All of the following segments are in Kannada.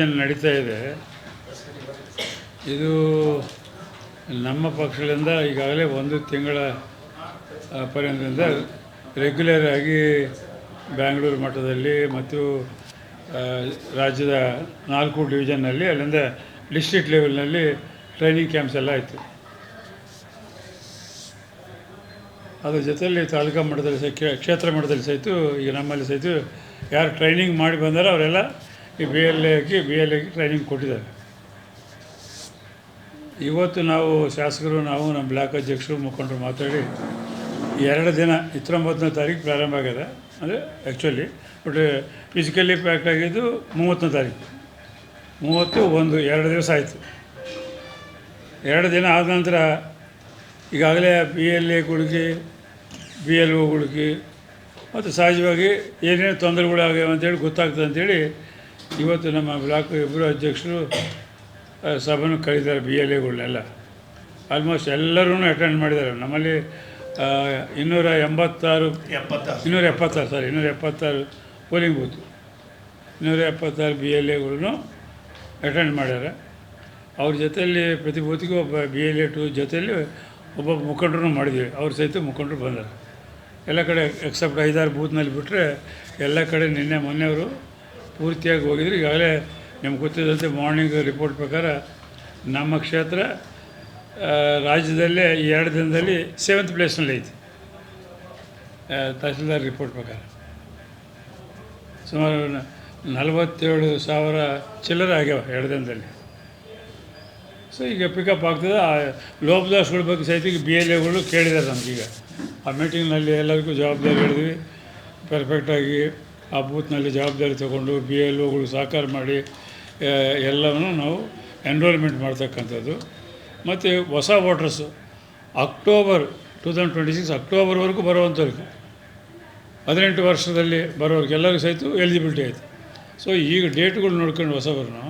ಏನು ನಡೀತಾ ಇದೆ. ಇದು ನಮ್ಮ ಪಕ್ಷದಿಂದ ಈಗಾಗಲೇ ಒಂದು ತಿಂಗಳ ಪರ್ಯಂತದಿಂದ ರೆಗ್ಯುಲರ್ ಆಗಿ ಬ್ಯಾಂಗ್ಳೂರು ಮಟ್ಟದಲ್ಲಿ ಮತ್ತು ರಾಜ್ಯದ 4 ಡಿವಿಷನ್ನಲ್ಲಿ ಅಲ್ಲಿಂದ ಡಿಸ್ಟ್ರಿಕ್ಟ್ ಲೆವೆಲ್ನಲ್ಲಿ ಟ್ರೈನಿಂಗ್ ಕ್ಯಾಂಪ್ಸ್ ಎಲ್ಲ ಆಯಿತು. ಅದ್ರ ಜೊತೆಯಲ್ಲಿ ತಾಲೂಕಾ ಮಟ್ಟದಲ್ಲಿ ಕ್ಷೇತ್ರ ಮಟ್ಟದಲ್ಲಿ ಸಹಿತ ಈಗ ನಮ್ಮಲ್ಲಿ ಸಹಿತ ಯಾರು ಟ್ರೈನಿಂಗ್ ಮಾಡಿ ಬಂದಾರೋ ಅವರೆಲ್ಲ ಈ ಬಿ ಎಲ್ ಎಗೆ ಟ್ರೈನಿಂಗ್ ಕೊಟ್ಟಿದ್ದಾರೆ. ಇವತ್ತು ನಾವು ಶಾಸಕರು ನಮ್ಮ ಬ್ಲಾಕ್ ಅಧ್ಯಕ್ಷರು ಮುಖಂಡರು ಮಾತಾಡಿ 2 ದಿನ 29ನೇ ತಾರೀಕು ಪ್ರಾರಂಭ ಆಗಿದೆ. ಅಂದರೆ ಆ್ಯಕ್ಚುಲಿ ಬಟ್ ಫಿಸಿಕಲಿ ಪ್ಯಾಕ್ಟ್ ಆಗಿದ್ದು 30ನೇ ತಾರೀಕು. 2 ದಿವಸ ಆಯಿತು. 2 ದಿನ ಆದ ನಂತರ ಈಗಾಗಲೇ BLAಗಳಿಗೆ BLOಗಳಿಗೆ ಮತ್ತು ಸಹಜವಾಗಿ ಏನೇನು ತೊಂದರೆಗಳಾಗ್ಯಾವ ಅಂತೇಳಿ ಗೊತ್ತಾಗ್ತದೆ ಅಂಥೇಳಿ ಇವತ್ತು ನಮ್ಮ ಬ್ಲಾಕ್ ಇಬ್ಬರು ಅಧ್ಯಕ್ಷರು ಸಭೆಯನ್ನು ಕರೆದಿದ್ದಾರೆ. BLAಗಳನ್ನೆಲ್ಲ ಆಲ್ಮೋಸ್ಟ್ ಎಲ್ಲರೂ ಅಟೆಂಡ್ ಮಾಡಿದ್ದಾರೆ. ನಮ್ಮಲ್ಲಿ 276 ಪೋಲಿಂಗ್ ಬೂತು 276 BLAಗಳನ್ನು ಅಟೆಂಡ್ ಮಾಡ್ಯಾರ. ಅವ್ರ ಜೊತೆಯಲ್ಲಿ ಪ್ರತಿ ಬೂತಿಗೂ ಒಬ್ಬ BLA2 ಜೊತೆಯಲ್ಲಿ ಒಬ್ಬ ಮುಖಂಡರು ಮಾಡಿದ್ದೀವಿ. ಅವ್ರ ಸಹಿತ ಮುಖಂಡರು ಬಂದರು. ಎಲ್ಲ ಕಡೆ ಎಕ್ಸೆಪ್ಟ್ 5-6 ಬೂತ್ನಲ್ಲಿ ಬಿಟ್ಟರೆ ಎಲ್ಲ ಕಡೆ ಮೊನ್ನೆಯವರು ಪೂರ್ತಿಯಾಗಿ ಹೋಗಿದ್ರು. ಈಗಾಗಲೇ ನಿಮ್ಗೆ ಗೊತ್ತಿದ್ದಂತೆ ಮಾರ್ನಿಂಗ್ ರಿಪೋರ್ಟ್ ಪ್ರಕಾರ ನಮ್ಮ ಕ್ಷೇತ್ರ ರಾಜ್ಯದಲ್ಲೇ ಈ 2 ದಿನದಲ್ಲಿ 7th ಪ್ಲೇಸ್ನಲ್ಲಿ ಐತಿ. ತಹಸೀಲ್ದಾರ್ ರಿಪೋರ್ಟ್ ಪ್ರಕಾರ ಸುಮಾರು 47,000 ಚಿಲ್ಲರೆ ಆಗ್ಯಾವ 2 ದಿನದಲ್ಲಿ. ಸೊ ಈಗ ಪಿಕಪ್ ಆಗ್ತದೆ. ಆ ಲೋಪದಾಸ್ಗಳ ಬಗ್ಗೆ ಸಹಿತ BLAಗಳು ಕೇಳಿದ್ದಾರೆ ನಮಗೀಗ. ಆ ಮೀಟಿಂಗ್ನಲ್ಲಿ ಎಲ್ಲರಿಗೂ ಜವಾಬ್ದಾರಿ ಹೇಳಿದ್ವಿ. ಪರ್ಫೆಕ್ಟಾಗಿ ಆ ಬೂತ್ನಲ್ಲಿ ಜವಾಬ್ದಾರಿ ತೊಗೊಂಡು BLOಗಳು ಸಹಕಾರ ಮಾಡಿ ಎಲ್ಲವನ್ನೂ ನಾವು ಎನ್ರೋಲ್ಮೆಂಟ್ ಮಾಡ್ತಕ್ಕಂಥದ್ದು. ಮತ್ತು ಹೊಸ ವೋಟರ್ಸು ಅಕ್ಟೋಬರ್ 2026 ಅಕ್ಟೋಬರ್ವರೆಗೂ ಬರುವಂಥವ್ರಿಗೆ 18 ವರ್ಷದಲ್ಲಿ ಬರೋರಿಗೆ ಎಲ್ಲರಿಗೂ ಸಹಿತ ಎಲಿಜಿಬಿಲಿಟಿ ಆಯಿತು. ಸೊ ಈಗ ಡೇಟ್ಗಳು ನೋಡ್ಕೊಂಡು ಹೊಸಬರನ್ನು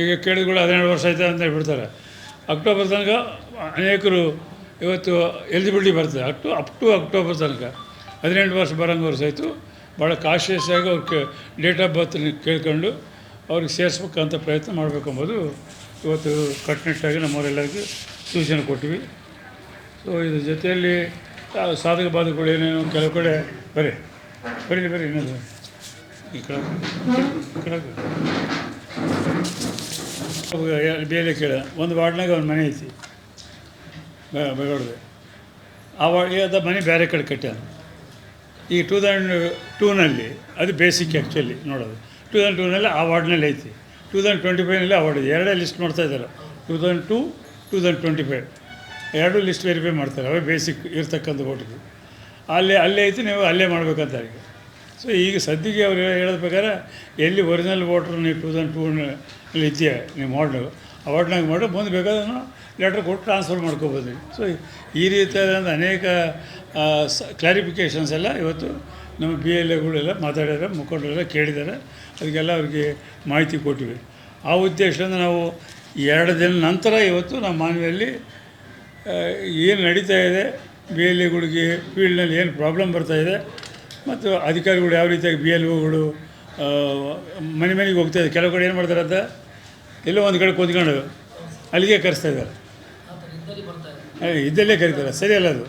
ಈಗ ಕೇಳಿದ್ಗಳು 17 ವರ್ಷ ಆಯ್ತು ಅಂತ ಹೇಳ್ಬಿಡ್ತಾರೆ. ಅಕ್ಟೋಬರ್ ತನಕ ಅನೇಕರು ಇವತ್ತು ಎಲಿಜಿಬಿಲಿಟಿ ಬರ್ತದೆ. ಅಪ್ ಟು ಅಕ್ಟೋಬರ್ ತನಕ 18 ವರ್ಷ ಬರೋಂಗವ್ರು ಸಹಿತ ಭಾಳ ಕಾಶಿಯಸ್ ಆಗಿ ಅವ್ರಿಗೆ ಡೇಟ್ ಆಫ್ ಬರ್ತ್ ಕೇಳ್ಕೊಂಡು ಅವ್ರಿಗೆ ಸೇರಿಸ್ಬೇಕಂತ ಪ್ರಯತ್ನ ಮಾಡಬೇಕೆಂಬುದು ಇವತ್ತು ಕಟ್ಟುನಿಟ್ಟಾಗಿ ನಮ್ಮವರೆಲ್ಲರಿಗೂ ಸೂಚನೆ ಕೊಟ್ಟಿವಿ. ಸೊ ಇದ್ರ ಜೊತೆಯಲ್ಲಿ ಸಾಧಕ ಬಾಧಕಗಳು ಏನೇನು ಕೆಲವು ಕಡೆ ಬರ್ರಿ ಇನ್ನೊಂದು ಈ ಕಡೆ ಬೇರೆ ಕೇಳ ಒಂದು ವಾರ್ಡ್ನಾಗ ಒಂದು ಮನೆ ಐತಿ ಬೆಳಗೊಡ್ದು. ಆ ವಾರ್ಡ್ ಮನೆ ಬೇರೆ ಕಡೆ ಕಟ್ಟ್ಯಾನ. ಈ 2002ನಲ್ಲಿ ಅದು ಬೇಸಿಕ್ ಆ್ಯಕ್ಚುಲಿ ನೋಡೋದು. 2002ನಲ್ಲಿ ಆ ವಾರ್ಡ್ನಲ್ಲಿ ಐತಿ. 2025ನಲ್ಲಿ ಆ ವಾರ್ಡ್ ಇದೆ. 2 ಲಿಸ್ಟ್ ಮಾಡ್ತಾಯಿದ್ದಾರೆ. 2002, 2025 2 ಲಿಸ್ಟ್ ವೆರಿಫೈ ಮಾಡ್ತಾರೆ. ಅವೇ ಬೇಸಿಕ್ ಇರ್ತಕ್ಕಂಥ ವೋಟಿಗೆ ಅಲ್ಲೇ ಐತಿ. ನೀವು ಅಲ್ಲೇ ಮಾಡ್ಬೇಕಂತ ಈಗ. ಸೊ ಈಗ ಸದ್ಯಕ್ಕೆ ಅವ್ರು ಹೇಳೋದ ಪ್ರಕಾರ ಎಲ್ಲಿ ಒರಿಜಿನಲ್ ವೋಟ್ರ್ ನೀವು 2002ನಲ್ಲಿ ಇದೆಯಾ ನೀವು ವಾರ್ಡ್ನಾಗ ಆ ವಾರ್ಡ್ನಾಗ ಮಾಡಿ ಮುಂದೆ ಬೇಕಾದ್ರೆ ಲೆಟ್ರ್ ಕೊಟ್ಟು ಟ್ರಾನ್ಸ್ಫರ್ ಮಾಡ್ಕೋಬೋದು. ಸೊ ಈ ರೀತಿಯಾದಂಥ ಅನೇಕ ಕ್ಲಾರಿಫಿಕೇಷನ್ಸ್ ಎಲ್ಲ ಇವತ್ತು ನಮ್ಮ BLAಗಳೆಲ್ಲ ಮಾತಾಡಿದ್ದಾರೆ, ಮುಖಂಡರೆಲ್ಲ ಕೇಳಿದ್ದಾರೆ. ಅದಕ್ಕೆಲ್ಲ ಅವ್ರಿಗೆ ಮಾಹಿತಿ ಕೊಟ್ಟಿವಿ. ಆ ಉದ್ದೇಶದಿಂದ ನಾವು 2 ದಿನ ನಂತರ ಇವತ್ತು ನಮ್ಮ ಮಾನವಿಯಲ್ಲಿ ಏನು ನಡೀತಾ ಇದೆ, BLAಗಳಿಗೆ ಫೀಲ್ಡ್ನಲ್ಲಿ ಏನು ಪ್ರಾಬ್ಲಮ್ ಬರ್ತಾಯಿದೆ ಮತ್ತು ಅಧಿಕಾರಿಗಳು ಯಾವ ರೀತಿಯಾಗಿ BLOಗಳು ಮನೆಗೆ ಹೋಗ್ತಾಯಿದೆ. ಕೆಲವು ಕಡೆ ಏನು ಮಾಡ್ತಾರೆ ಅಂತ ಎಲ್ಲೋ ಒಂದು ಕಡೆ ಕೂತ್ಕೊಂಡು ಅಲ್ಲಿಗೆ ಕರೆಸ್ತಾಯಿದ್ದಾರೆ. ಇದ್ದಲ್ಲೇ ಕರೀತಾರೆ. ಸರಿಯಲ್ಲ ಅದು.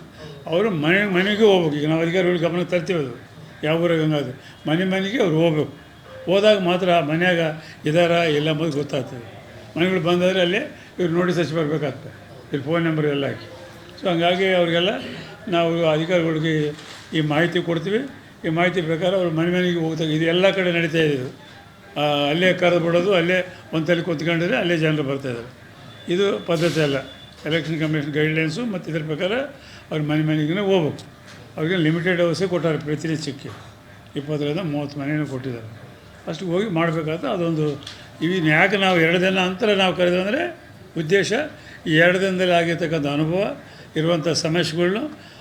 ಅವರು ಮನೆಗೆ ಹೋಗ್ಬೇಕು. ಈಗ ನಾವು ಅಧಿಕಾರಿಗಳು ಗಮನಕ್ಕೆ ತರ್ತೀವಿ. ಅದು ಯಾವ ಊರಾಗ ಹಂಗಾದ್ರೆ ಮನೆಗೆ ಅವ್ರು ಹೋಗ್ಬೇಕು. ಹೋದಾಗ ಮಾತ್ರ ಮನೆಯಾಗ ಇದ್ದಾರಾ ಇಲ್ಲ ಅಂಬೋದು ಗೊತ್ತಾಗ್ತದೆ. ಮನೆಗಳು ಬಂದಾದರೆ ಅಲ್ಲೇ ಇವ್ರು ನೋಟಿಸ್ ಹಚ್ಚಿ ಬರಬೇಕಾಗ್ತದೆ. ಇಲ್ಲಿ ಫೋನ್ ನಂಬರ್ ಎಲ್ಲ ಹಾಕಿ. ಸೊ ಹಂಗಾಗಿ ಅವ್ರಿಗೆಲ್ಲ ನಾವು ಅಧಿಕಾರಿಗಳಿಗೆ ಈ ಮಾಹಿತಿ ಕೊಡ್ತೀವಿ. ಈ ಮಾಹಿತಿ ಪ್ರಕಾರ ಅವ್ರು ಮನೆಗೆ ಹೋಗ್ತಾರೆ. ಇದು ಎಲ್ಲ ಕಡೆ ನಡೀತಾ ಇದೆ. ಇದು ಅಲ್ಲೇ ಕರೆದು ಬಿಡೋದು, ಅಲ್ಲೇ ಒಂದಲ್ಲಿ ಕೂತ್ಕೊಂಡಿದ್ರೆ ಅಲ್ಲೇ ಜನರು ಬರ್ತಾಯಿದ್ದಾರೆ. ಇದು ಪದ್ಧತಿ ಅಲ್ಲ. ಎಲೆಕ್ಷನ್ ಕಮಿಷನ್ ಗೈಡ್ಲೈನ್ಸು ಮತ್ತು ಇದ್ರ ಪ್ರಕಾರ ಅವ್ರು ಮನೆಗೆ ಹೋಗ್ಬೇಕು. ಅವ್ರಿಗೆ ಲಿಮಿಟೆಡ್ ಅವರ್ಸೇ ಕೊಟ್ಟಾರೆ. ಪ್ರತಿನಿತ್ಯಕ್ಕೆ 20-30 ಮನೆಯೂ ಕೊಟ್ಟಿದ್ದಾರೆ. ಅಷ್ಟು ಹೋಗಿ ಮಾಡಬೇಕಾದ್ರೆ ಅದೊಂದು ಇವಿನ ಯಾಕೆ ನಾವು 2 ದಿನ ನಂತರ ನಾವು ಕರೆದಂದರೆ ಉದ್ದೇಶ ಈ 2 ದಿನದಲ್ಲಿ ಆಗಿರ್ತಕ್ಕಂಥ ಅನುಭವ ಇರುವಂಥ ಸಮಸ್ಯೆಗಳನ್ನ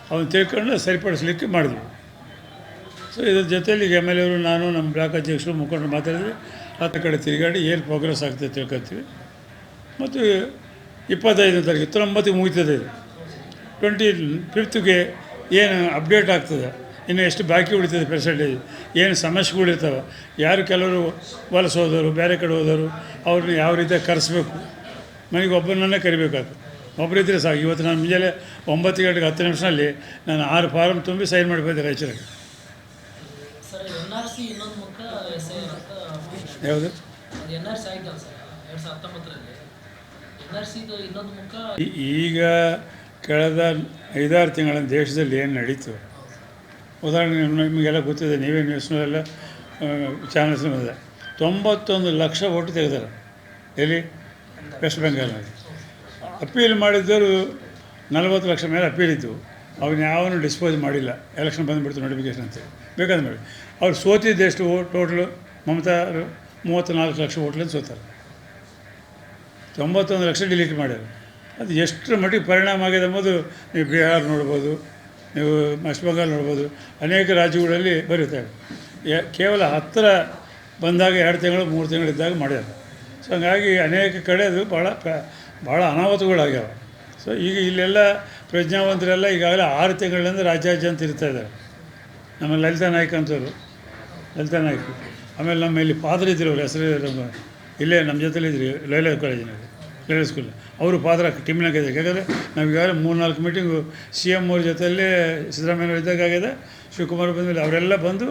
ಅವನ್ನ ತಿಳ್ಕೊಂಡು ಸರಿಪಡಿಸ್ಲಿಕ್ಕೆ ಮಾಡಿದ್ವಿ. ಸೊ ಇದ್ರ ಜೊತೆಯಲ್ಲಿ ಈಗ MLA ಅವರು ನಾನು ನಮ್ಮ ಬ್ಲಾಕ್ ಅಧ್ಯಕ್ಷರು ಮುಖಂಡರು ಮಾತಾಡಿದ್ವಿ. ಹತ್ತು ಕಡೆ ತಿರುಗಾಡಿ ಏನು ಪ್ರೋಗ್ರೆಸ್ ಆಗ್ತದೆ ತಿಳ್ಕೊತೀವಿ. ಮತ್ತು 25ನೇ ತಾರೀಕು 19ಗೆ ಮುಗಿತದೆ. ಇದು 25ಗೆ ಏನು ಅಪ್ಡೇಟ್ ಆಗ್ತದೆ ಇನ್ನು ಎಷ್ಟು ಬಾಕಿ ಉಳಿತದೆ ಪರ್ಸೆಂಟೇಜ್, ಏನು ಸಮಸ್ಯೆಗಳಿರ್ತಾವೆ, ಯಾರು ಕೆಲವರು ವಲಸೆ ಹೋದವರು, ಬೇರೆ ಕಡೆ ಹೋದವರು, ಅವ್ರನ್ನ ಯಾವ ರೀತಿಯಾಗಿ ಕರೆಸ್ಬೇಕು, ಮನೆಗೆ ಒಬ್ಬರನ್ನೇ ಕರಿಬೇಕಾಗ್ತದೆ. ಒಬ್ಬರಿದ್ದರೆ ಸಾಕು. ಇವತ್ತು ನಾನು ಮುಂಜಾನೆ 9 ಗಂಟೆಗೆ 10 ನಿಮಿಷದಲ್ಲಿ ನಾನು 6 ಫಾರಮ್ ತುಂಬಿ ಸೈನ್ ಮಾಡಿ ಬಂದೆ ರಾಯಚೂರಿಗೆ. ಯಾವುದು ಈಗ ಕಳೆದ 5-6 ತಿಂಗಳ ದೇಶದಲ್ಲಿ ಏನು ನಡೀತು, ಉದಾಹರಣೆಗೆ ನಿಮಗೆಲ್ಲ ಗೊತ್ತಿದೆ, ನೀವೇ ನ್ಯೂಸ್ನಲ್ಲೆಲ್ಲ ಚಾನಲ್ಸ್ ಬಂದಿದೆ. 91 ಲಕ್ಷ ಓಟು ತೆಗೆದಾರೆ. ಎಲ್ಲಿ? ವೆಸ್ಟ್ ಬೆಂಗಾಲ್ನಲ್ಲಿ. ಅಪೀಲ್ ಮಾಡಿದ್ದವರು 40 ಲಕ್ಷ ಮೇಲೆ ಅಪೀಲ್ ಇದ್ದವು. ಅವನ್ನ ಯಾವನು ಡಿಸ್ಪೋಸ್ ಮಾಡಿಲ್ಲ. ಎಲೆಕ್ಷನ್ ಬಂದುಬಿಡ್ತು ನೋಟಿಫಿಕೇಷನ್ ಅಂತೇಳಿ ಬೇಕಾದ್ರೆ ಮಾಡಿ. ಅವ್ರು ಸೋತಿದ್ದೆಷ್ಟು ಟೋಟ್ಲು? ಮಮತಾ 34 ಲಕ್ಷ ಓಟ್ಲಿಂದ ಸೋತಾರೆ. 91 ಲಕ್ಷ ಡಿಲೀಟ್ ಮಾಡ್ಯಾರ. ಅದು ಎಷ್ಟರ ಮಟ್ಟಿಗೆ ಪರಿಣಾಮ ಆಗಿದೆ ಎಂಬುದು ನೀವು ಬಿಹಾರ ನೋಡ್ಬೋದು, ನೀವು ವೆಸ್ಟ್ ಬೆಂಗಾಲ್ ನೋಡ್ಬೋದು, ಅನೇಕ ರಾಜ್ಯಗಳಲ್ಲಿ ಬರುತ್ತೆ. ಕೇವಲ ಹತ್ತಿರ ಬಂದಾಗ 2 ತಿಂಗಳು 3 ತಿಂಗಳಿದ್ದಾಗ ಮಾಡ್ಯಾರ. ಸೊ ಹಂಗಾಗಿ ಅನೇಕ ಕಡೆ ಅದು ಭಾಳ ಅನಾಹುತಗಳಾಗ್ಯಾವ. ಸೊ ಈಗ ಇಲ್ಲೆಲ್ಲ ಪ್ರಜ್ಞಾವಂತರೆಲ್ಲ ಈಗಾಗಲೇ 6 ತಿಂಗಳಿಂದ ರಾಜ್ಯಾದ್ಯಂತ ಇರ್ತಾಯಿದ್ದಾರೆ. ನಮ್ಮ ಲಲಿತಾ ನಾಯ್ಕ ಅಂತವರು, ಲಲಿತಾ ನಾಯ್ಕ, ಆಮೇಲೆ ನಮ್ಮ ಇಲ್ಲಿ ಫಾದರ್ ಇದ್ದರು, ಅವ್ರ ಹೆಸರು ಇಲ್ಲೇ ನಮ್ಮ ಜೊತೆಲಿ ಇದ್ರಿ ಲೈಲಾ ಕಾಲೇಜಿನಲ್ಲಿ, ಲೈಲಾ ಸ್ಕೂಲ್. ಅವರು ಫಾದರ್ ಟೀಮ್ನಾಗ ಇದ್ದಾರೆ. ಯಾಕಂದರೆ ನಾವು ಈಗಾಗಲೇ 3-4 ಮೀಟಿಂಗು CM ಅವ್ರ ಜೊತೆಯಲ್ಲೇ ಸಿದ್ದರಾಮಯ್ಯ ಇದ್ದಾಗ ಆಗಿದೆ. ಶಿವಕುಮಾರ್ ಬಂದಮೇಲೆ ಅವರೆಲ್ಲ ಬಂದು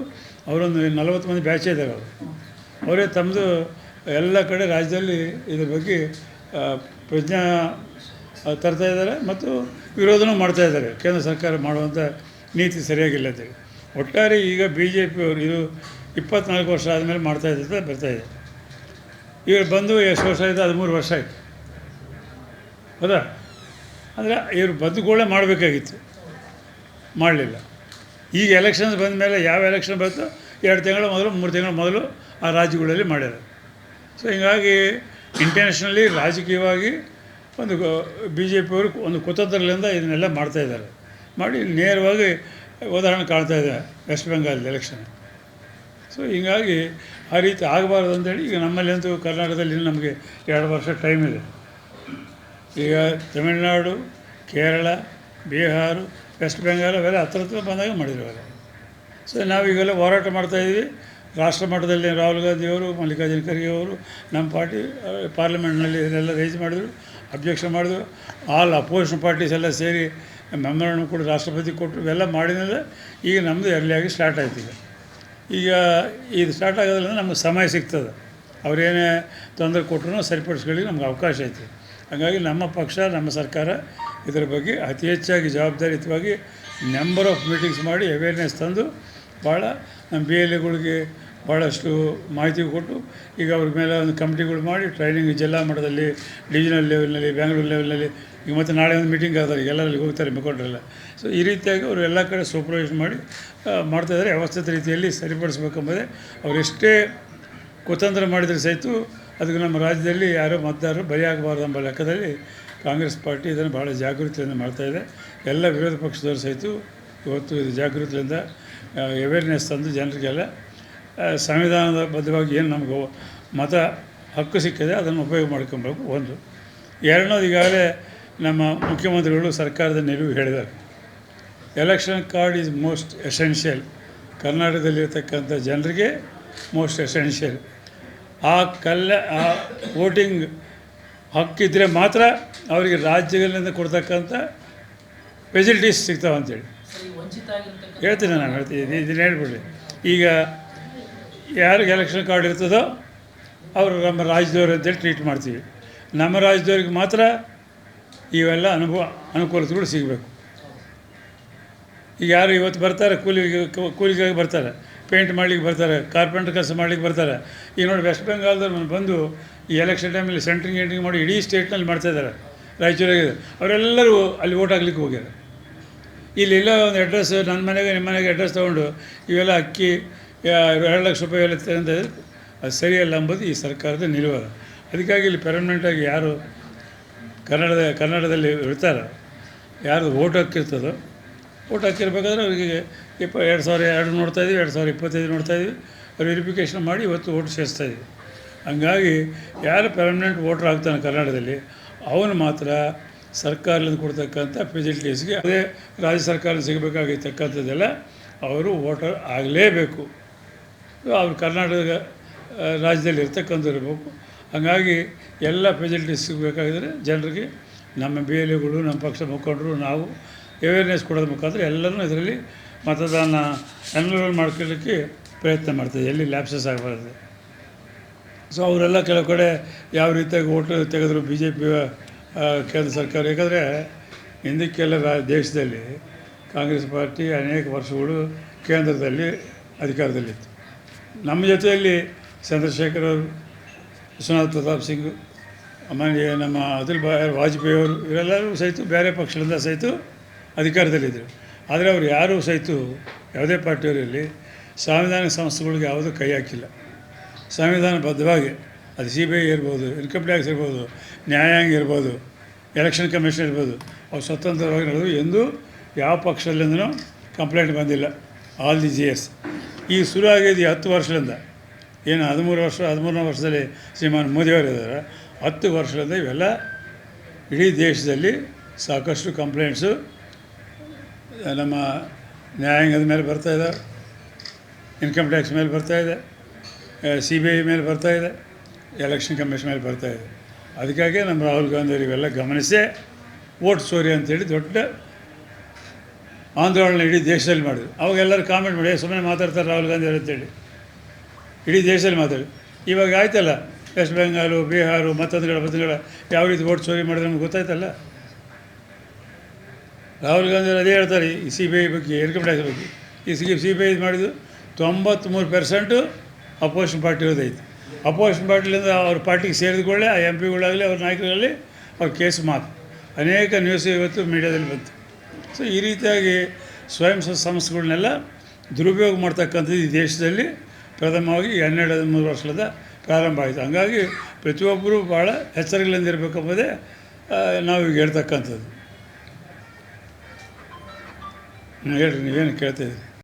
ಅವರೊಂದು 40 ಮಂದಿ ಬ್ಯಾಚ್ ಇದ್ದಾರೆ. ಅವರೇ ತಮ್ಮದು ಎಲ್ಲ ಕಡೆ ರಾಜ್ಯದಲ್ಲಿ ಇದ್ರ ಬಗ್ಗೆ ಪ್ರಜ್ಞಾ ತರ್ತಾ ಇದ್ದಾರೆ ಮತ್ತು ವಿರೋಧನೂ ಮಾಡ್ತಾಯಿದ್ದಾರೆ. ಕೇಂದ್ರ ಸರ್ಕಾರ ಮಾಡುವಂಥ ನೀತಿ ಸರಿಯಾಗಿಲ್ಲ ಅಂತೇಳಿ. ಒಟ್ಟಾರೆ ಈಗ BJP ಅವರು ಇದು 24 ವರ್ಷ ಆದಮೇಲೆ ಮಾಡ್ತಾಯಿದ್ದ ಬರ್ತಾಯಿದೆ. ಇವರು ಬಂದು ಎಷ್ಟು ವರ್ಷ ಆಯಿತು? 13 ವರ್ಷ ಆಯಿತು. ಹೌದಾ? ಅಂದರೆ ಇವರು ಬಂದುಗಳೇ ಮಾಡಬೇಕಾಗಿತ್ತು, ಮಾಡಲಿಲ್ಲ. ಈಗ ಎಲೆಕ್ಷನ್ಸ್ ಬಂದ ಮೇಲೆ ಯಾವ ಎಲೆಕ್ಷನ್ ಬಂತು 2 ತಿಂಗಳ ಮೊದಲು 3 ತಿಂಗಳ ಮೊದಲು ಆ ರಾಜ್ಯಗಳಲ್ಲಿ ಮಾಡ್ಯಾರ. ಸೊ ಹೀಗಾಗಿ ಇಂಟರ್ನ್ಯಾಷನಲಿ ರಾಜಕೀಯವಾಗಿ ಒಂದು BJP ಅವರು ಒಂದು ಕುತಂತ್ರದಿಂದ ಇದನ್ನೆಲ್ಲ ಮಾಡ್ತಾಯಿದ್ದಾರೆ. ಮಾಡಿ ನೇರವಾಗಿ ಉದಾಹರಣೆ ಕಾಣ್ತಾ ಇದೆ ವೆಸ್ಟ್ ಬೆಂಗಾಲ್ ಎಲೆಕ್ಷನ್. ಸೊ ಹೀಗಾಗಿ ಆ ರೀತಿ ಆಗಬಾರ್ದು ಅಂತೇಳಿ ಈಗ ನಮ್ಮಲ್ಲಂತೂ ಕರ್ನಾಟಕದಲ್ಲಿ ನಮಗೆ 2 ವರ್ಷ ಟೈಮ್ ಇದೆ. ಈಗ ತಮಿಳುನಾಡು, ಕೇರಳ, ಬಿಹಾರ, ವೆಸ್ಟ್ ಬೆಂಗಾಲ್ ಅವೆಲ್ಲ ಹತ್ರ ಬಂದಾಗ ಮಾಡಿರೋಲ್ಲ. ಸೊ ನಾವೀಗೆಲ್ಲ ಹೋರಾಟ ಮಾಡ್ತಾಯಿದ್ವಿ. ರಾಷ್ಟ್ರ ಮಟ್ಟದಲ್ಲಿ ರಾಹುಲ್ ಗಾಂಧಿಯವರು, ಮಲ್ಲಿಕಾರ್ಜುನ ಖರ್ಗೆ ಅವರು ನಮ್ಮ ಪಾರ್ಟಿ ಪಾರ್ಲಿಮೆಂಟ್ನಲ್ಲಿ ಇದನ್ನೆಲ್ಲ ರೈಸ್ ಮಾಡಿದರು, ಅಬ್ಜೆಕ್ಷನ್ ಮಾಡಿದ್ರು. ಆಲ್ ಅಪೋಸಿಷನ್ ಪಾರ್ಟೀಸ್ ಎಲ್ಲ ಸೇರಿ ಮೆಮೊರಂಡಮ್ ಕೂಡ ರಾಷ್ಟ್ರಪತಿ ಕೊಟ್ಟರು. ಇವೆಲ್ಲ ಮಾಡಿದ್ರೆ ಈಗ ನಮ್ಮದು ಎರ್ಲಿಯಾಗಿ ಸ್ಟಾರ್ಟ್ ಆಯ್ತು. ಈಗ ಇದು ಸ್ಟಾರ್ಟ್ ಆಗೋದ್ರಿಂದ ನಮಗೆ ಸಮಯ ಸಿಗ್ತದೆ. ಅವರೇನೇ ತೊಂದರೆ ಕೊಟ್ಟರು ಸರಿಪಡಿಸ್ಕೊಳ್ಳಿ ನಮ್ಗೆ ಅವಕಾಶ ಐತಿ. ಹಾಗಾಗಿ ನಮ್ಮ ಪಕ್ಷ, ನಮ್ಮ ಸರ್ಕಾರ ಇದರ ಬಗ್ಗೆ ಅತಿ ಹೆಚ್ಚಾಗಿ ಜವಾಬ್ದಾರಿಯುತವಾಗಿ ನಂಬರ್ ಆಫ್ ಮೀಟಿಂಗ್ಸ್ ಮಾಡಿ ಅವೇರ್ನೆಸ್ ತಂದು ಭಾಳ ನಮ್ಮ BLAಗಳಿಗೆ ಭಾಳಷ್ಟು ಮಾಹಿತಿ ಕೊಟ್ಟು ಈಗ ಅವ್ರ ಮೇಲೆ ಒಂದು ಕಮಿಟಿಗಳು ಮಾಡಿ ಟ್ರೈನಿಂಗ್ ಜಿಲ್ಲಾ ಮಟ್ಟದಲ್ಲಿ, ಡಿವಿಷನಲ್ ಲೆವೆಲ್ನಲ್ಲಿ, ಬ್ಯಾಂಗ್ಳೂರು ಲೆವೆಲ್ನಲ್ಲಿ, ಈಗ ಮತ್ತು ನಾಳೆ ಒಂದು ಮೀಟಿಂಗ್ ಆಗ್ತಾರೆ, ಈಗ ಎಲ್ಲರಲ್ಲಿ ಹೋಗ್ತಾರೆ ಮುಖಂಡರೆಲ್ಲ. ಸೊ ಈ ರೀತಿಯಾಗಿ ಅವರು ಎಲ್ಲ ಕಡೆ ಸೂಪರ್ವೈಸ್ ಮಾಡಿ ಮಾಡ್ತಾಯಿದ್ದಾರೆ. ವ್ಯವಸ್ಥಿತ ರೀತಿಯಲ್ಲಿ ಸರಿಪಡಿಸ್ಬೇಕೆಂಬುದೇ. ಅವರೆಷ್ಟೇ ಕುತಂತ್ರ ಮಾಡಿದರೆ ಸಹಿತ ಅದಕ್ಕೆ ನಮ್ಮ ರಾಜ್ಯದಲ್ಲಿ ಯಾರೋ ಮತದಾರರು ಬಲಿಯಾಗಬಾರ್ದು ಎಂಬ ಲೆಕ್ಕದಲ್ಲಿ ಕಾಂಗ್ರೆಸ್ ಪಾರ್ಟಿ ಇದನ್ನು ಭಾಳ ಜಾಗೃತಿಯಿಂದ ಮಾಡ್ತಾಯಿದೆ. ಎಲ್ಲ ವಿರೋಧ ಪಕ್ಷದವರು ಸಹಿತ ಇವತ್ತು ಇದು ಜಾಗೃತಿಯಿಂದ ಅವೇರ್ನೆಸ್ ತಂದು ಜನರಿಗೆಲ್ಲ ಸಂವಿಧಾನದ ಬದ್ಧವಾಗಿ ಏನು ನಮಗೆ ಮತ ಹಕ್ಕು ಸಿಕ್ಕಿದೆ ಅದನ್ನು ಉಪಯೋಗ ಮಾಡ್ಕೊಬೇಕು. ಒಂದು. ಎರಡನೇದು, ಈಗಾಗಲೇ ನಮ್ಮ ಮುಖ್ಯಮಂತ್ರಿಗಳು ಸರ್ಕಾರದ ನಿಲುವು ಹೇಳಿದ್ದಾರೆ. Election card is most essential. ಕರ್ನಾಟಕದಲ್ಲಿರ್ತಕ್ಕಂಥ ಜನರಿಗೆ ಮೋಸ್ಟ್ ಎಸೆನ್ಷಿಯಲ್. ಆ ವೋಟಿಂಗ್ ಹಕ್ಕಿದ್ರೆ ಮಾತ್ರ ಅವರಿಗೆ ರಾಜ್ಯಗಳಿಂದ ಕೊಡ್ತಕ್ಕಂಥ ಫೆಸಿಲಿಟೀಸ್ ಸಿಗ್ತಾವೆ ಅಂತೇಳಿ ಹೇಳ್ತೀನಿ. ನಾನು ಹೇಳ್ತೀನಿ, ಇದನ್ನು ಹೇಳ್ಬಿಡ್ರಿ. ಈಗ ಯಾರಿಗೆ ಎಲೆಕ್ಷನ್ ಕಾರ್ಡ್ ಇರ್ತದೋ ಅವರು ನಮ್ಮ ರಾಜ್ಯದವ್ರು ಅಂತೇಳಿ ಟ್ರೀಟ್ ಮಾಡ್ತೀವಿ. ನಮ್ಮ ರಾಜ್ಯದವ್ರಿಗೆ ಮಾತ್ರ ಇವೆಲ್ಲ ಅನುಕೂಲತೆಗಳು ಸಿಗಬೇಕು. ಈಗ ಯಾರು ಇವತ್ತು ಬರ್ತಾರೆ ಕೂಲಿಗಾಗಿ ಬರ್ತಾರೆ, ಪೇಂಟ್ ಮಾಡಲಿಕ್ಕೆ ಬರ್ತಾರೆ, ಕಾರ್ಪೆಂಟ್ರ್ ಕೆಲಸ ಮಾಡಲಿಕ್ಕೆ ಬರ್ತಾರೆ. ಈಗ ನೋಡಿ ವೆಸ್ಟ್ ಬೆಂಗಾಲ್ದವ್ರು ಬಂದು ಈ ಎಲೆಕ್ಷನ್ ಟೈಮಲ್ಲಿ ಸೆಂಟ್ರಿಂಗ್ ಮಾಡಿ ಇಡೀ ಸ್ಟೇಟ್ನಲ್ಲಿ ಮಾಡ್ತಾಯಿದ್ದಾರೆ. ರಾಯಚೂರಿಗೆ ಅವರೆಲ್ಲರೂ ಅಲ್ಲಿ ಓಟ್ ಹಾಕ್ಲಿಕ್ಕೆ ಹೋಗ್ಯಾರ. ಇಲ್ಲೆಲ್ಲ ಒಂದು ಅಡ್ರೆಸ್, ನನ್ನ ಮನೆಗೆ ನಿಮ್ಮ ಮನೆಗೆ ಅಡ್ರೆಸ್ ತೊಗೊಂಡು ಇವೆಲ್ಲ ಅಕ್ಕಿ 2 ಲಕ್ಷ ರೂಪಾಯಿ ಎಲ್ಲ ಅಂತ ಅದು ಸರಿಯಲ್ಲ ಎಂಬುದು ಈ ಸರ್ಕಾರದ ನಿಲುವು. ಅದಕ್ಕಾಗಿ ಇಲ್ಲಿ ಪರ್ಮನೆಂಟಾಗಿ ಯಾರು ಕನ್ನಡದಲ್ಲಿ ಇರ್ತಾರೆ, ಯಾರು ಓಟ್ ಹಾಕಿರ್ತದೋ, ಓಟ್ ಹಾಕಿರ್ಬೇಕಾದ್ರೆ ಅವರಿಗೆ 2002 ನೋಡ್ತಾಯಿದ್ವಿ, 2025 ನೋಡ್ತಾಯಿದ್ವಿ. ಅವ್ರು ವೆರಿಫಿಕೇಷನ್ ಮಾಡಿ ಇವತ್ತು ಓಟ್ ಸೇರಿಸ್ತಾಯಿದ್ವಿ. ಹಂಗಾಗಿ ಯಾರು ಪರ್ಮನೆಂಟ್ ವೋಟ್ರ್ ಆಗ್ತಾನೆ ಕರ್ನಾಟಕದಲ್ಲಿ ಅವನು ಮಾತ್ರ ಸರ್ಕಾರದಿಂದ ಕೊಡ್ತಕ್ಕಂಥ ಫೆಸಿಲಿಟೀಸ್ಗೆ, ಅದೇ ರಾಜ್ಯ ಸರ್ಕಾರ ಸಿಗಬೇಕಾಗಿರ್ತಕ್ಕಂಥದ್ದೆಲ್ಲ ಅವರು ವೋಟರ್ ಆಗಲೇಬೇಕು. ಅವರು ಕರ್ನಾಟಕ ರಾಜ್ಯದಲ್ಲಿ ಇರ್ತಕ್ಕಂಥ ಇರಬೇಕು. ಹಾಗಾಗಿ ಎಲ್ಲ ಫೆಸಿಲಿಟೀಸ್ ಸಿಗಬೇಕಾಗಿದ್ದರೆ ಜನರಿಗೆ ನಮ್ಮ ಬಿ ಎಲ್ ಎಗಳು, ನಮ್ಮ ಪಕ್ಷ ಮುಖಂಡರು, ನಾವು ಅವೇರ್ನೆಸ್ ಕೊಡೋದ್ರ ಮುಖಾಂತರ ಎಲ್ಲರೂ ಇದರಲ್ಲಿ ಮತದಾನ ಎನ್ರೋಲ್ ಮಾಡ್ಕೊಳ್ಳಿಕ್ಕೆ ಪ್ರಯತ್ನ ಮಾಡ್ತೀವಿ, ಎಲ್ಲಿ ಲ್ಯಾಪ್ಸಸ್ ಆಗಬಾರ್ದು. ಸೊ ಅವರೆಲ್ಲ ಕೆಲವು ಕಡೆ ಯಾವ ರೀತಿಯಾಗಿ ಓಟು ತೆಗೆದ್ರು ಬಿ ಜೆ ಪಿ ಕೇಂದ್ರ ಸರ್ಕಾರ. ಯಾಕಂದರೆ ಹಿಂದಕ್ಕೆಲ್ಲ ದೇಶದಲ್ಲಿ ಕಾಂಗ್ರೆಸ್ ಪಾರ್ಟಿ ಅನೇಕ ವರ್ಷಗಳು ಕೇಂದ್ರದಲ್ಲಿ ಅಧಿಕಾರದಲ್ಲಿತ್ತು. ನಮ್ಮ ಜೊತೆಯಲ್ಲಿ ಚಂದ್ರಶೇಖರ್ ಅವರು, ವಿಶ್ವನಾಥ್ ಪ್ರತಾಪ್ ಸಿಂಗ್, ಆಮೇಲೆ ನಮ್ಮ ಅಟಲ್ ಬಿಹಾರಿ ವಾಜಪೇಯಿ ಅವರು, ಇವರೆಲ್ಲರೂ ಸಹಿತ ಬೇರೆ ಪಕ್ಷಗಳಿಂದ ಸಹಿತ ಅಧಿಕಾರದಲ್ಲಿದ್ದರು. ಆದರೆ ಅವರು ಯಾರೂ ಸಹಿತ ಯಾವುದೇ ಪಾರ್ಟಿಯವರಲ್ಲಿ ಸಾಂವಿಧಾನಿಕ ಸಂಸ್ಥೆಗಳಿಗೆ ಯಾವುದೂ ಕೈ ಹಾಕಿಲ್ಲ. ಸಂವಿಧಾನಬದ್ಧವಾಗಿ ಅದು CBI ಇರ್ಬೋದು, ಇನ್ಕಮ್ ಟ್ಯಾಕ್ಸ್ ಇರ್ಬೋದು, ನ್ಯಾಯಾಂಗ ಇರ್ಬೋದು, ಎಲೆಕ್ಷನ್ ಕಮಿಷನ್ ಇರ್ಬೋದು, ಅವ್ರು ಸ್ವತಂತ್ರವಾಗಿ ನಡೆದು ಎಂದೂ ಯಾವ ಪಕ್ಷದಲ್ಲಿಂದನೂ ಕಂಪ್ಲೇಂಟ್ ಬಂದಿಲ್ಲ. ಆಲ್ ದಿ GS ಈಗ ಶುರು ಆಗಿದೆ 10 ವರ್ಷದಿಂದ. ಏನು 13ನೇ ವರ್ಷದಲ್ಲಿ ಶ್ರೀಮಾನ್ ಮೋದಿಯವರು ಇದ್ದಾರೆ. 10 ವರ್ಷದಿಂದ ಇವೆಲ್ಲ ಇಡೀ ದೇಶದಲ್ಲಿ ಸಾಕಷ್ಟು ಕಂಪ್ಲೇಂಟ್ಸು ನಮ್ಮ ನ್ಯಾಯಾಂಗದ ಮೇಲೆ ಬರ್ತಾಯಿದೆ, ಇನ್ಕಮ್ ಟ್ಯಾಕ್ಸ್ ಮೇಲೆ ಬರ್ತಾಯಿದೆ, CBI ಮೇಲೆ ಬರ್ತಾಯಿದೆ, ಎಲೆಕ್ಷನ್ ಕಮಿಷನ್ ಮೇಲೆ ಬರ್ತಾಯಿದೆ. ಅದಕ್ಕಾಗಿ ನಮ್ಮ ರಾಹುಲ್ ಗಾಂಧಿಯವರು ಇವೆಲ್ಲ ಗಮನಿಸೇ ವೋಟ್ ಚೋರಿ ಅಂತೇಳಿ ದೊಡ್ಡ ಆಂದೋಲನ ಇಡೀ ದೇಶದಲ್ಲಿ ಮಾಡಿದ್ರು. ಅವಾಗೆಲ್ಲರೂ ಕಾಮೆಂಟ್ ಮಾಡಿ ಸುಮ್ಮನೆ ಮಾತಾಡ್ತಾರೆ ರಾಹುಲ್ ಗಾಂಧಿಯವರು ಅಂತೇಳಿ ಇಡೀ ದೇಶದಲ್ಲಿ ಮಾತಾಡಿ. ಇವಾಗ ಆಯ್ತಲ್ಲ, ವೆಸ್ಟ್ ಬೆಂಗಾಲು, ಬಿಹಾರು, ಮತ್ತೊಂದು ಕಡೆ ಯಾವ ರೀತಿ ವೋಟ್ ಚೋರಿ ಮಾಡಿದ್ರೆ ನಮ್ಗೆ ಗೊತ್ತಾಯ್ತಲ್ಲ. ರಾಹುಲ್ ಗಾಂಧಿಯವರು ಅದೇ ಹೇಳ್ತಾರೆ ಈ CBI ಬಗ್ಗೆ, ಇನ್ಕಮ್ ಟ್ಯಾಕ್ಸ್ ಬಗ್ಗೆ. ಈ CBI ಇದು ಮಾಡಿದ್ದು 93% ಅಪೋಸಿಷನ್ ಪಾರ್ಟಿ ಇರೋದೈತೆ. ಅಪೋಸಿಷನ್ ಪಾರ್ಟಿಲಿಂದ ಅವ್ರ ಪಾರ್ಟಿಗೆ ಸೇರಿದುಕೊಳ್ಳೆ ಆ MPಗಳಾಗಲಿ ಅವ್ರ ನಾಯಕರಾಗಲಿ ಅವ್ರ ಕೇಸ್ ಮಾತು ಅನೇಕ ನ್ಯೂಸ್ ಇವತ್ತು ಮೀಡಿಯಾದಲ್ಲಿ ಬಂತು. ಸೊ ಈ ರೀತಿಯಾಗಿ ಸ್ವಯಂ ಸಂಸ್ಥೆಗಳನ್ನೆಲ್ಲ ದುರುಪಯೋಗ ಮಾಡ್ತಕ್ಕಂಥದ್ದು ಈ ದೇಶದಲ್ಲಿ ಪ್ರಥಮವಾಗಿ 12-13 ವರ್ಷದ ಪ್ರಾರಂಭ ಆಯಿತು. ಹಂಗಾಗಿ ಪ್ರತಿಯೊಬ್ಬರೂ ಭಾಳ ಎಚ್ಚರಿಕೆಯಿಂದ ಇರಬೇಕೆಂಬುದೇ ನಾವೀಗ ಹೇಳ್ತಕ್ಕಂಥದ್ದು. ಹೇಳ್ರಿ, ನೀವೇನು ಕೇಳ್ತಾಯಿದ್ರಿ?